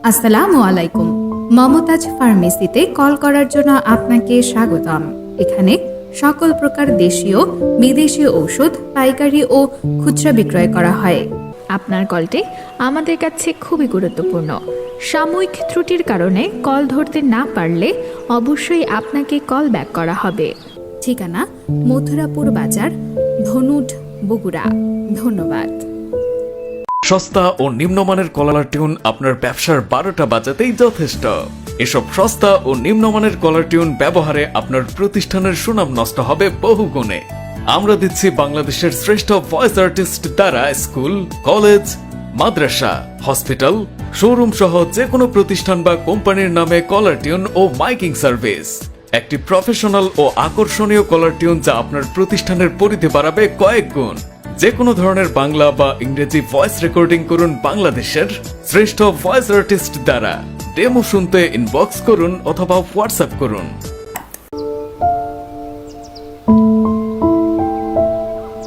আসসালামু আলাইকুম। মমতাজ ফার্মেসিতে কল করার জন্য আপনাকে স্বাগতম। এখানে সকল প্রকার দেশীয় বিদেশি ঔষধ পাইকারি ও খুচরা বিক্রয় করা হয়। আপনার কলটি আমাদের কাছে খুবই গুরুত্বপূর্ণ। সাময়িক ত্রুটির কারণে কল ধরতে না পারলে অবশ্যই আপনাকে কল ব্যাক করা হবে। ঠিকানা মথুরাপুর বাজার, ধনুট, বগুড়া। ধন্যবাদ। সস্তা ও নিম্নমানের কলার টিউন আপনার ব্যবসার 12টা বাজাতেই যথেষ্ট। এসব সস্তা ও নিম্নমানের কলার টিউন ব্যবহারে আপনার প্রতিষ্ঠানের সুনাম নষ্ট হবে বহু গুণে। আমরা দিচ্ছি বাংলাদেশের শ্রেষ্ঠ ভয়েস আর্টিস্ট দ্বারা স্কুল, কলেজ, মাদ্রাসা, হসপিটাল, শোরুম সহ যে কোনো প্রতিষ্ঠান বা কোম্পানির নামে কলার টিউন ও মাইকিং সার্ভিস। একটি প্রফেশনাল ও আকর্ষণীয় কলার টিউন যা আপনার প্রতিষ্ঠানের পরিধি বাড়াবে কয়েক গুণ। যে কোনো ধরনের বাংলা বা ইংরেজি ভয়েস রেকর্ডিং করুন বাংলাদেশের শ্রেষ্ঠ ভয়েস আর্টিস্ট দ্বারা। ডেমো শুনতে ইনবক্স করুন অথবা হোয়াটসঅ্যাপ করুন।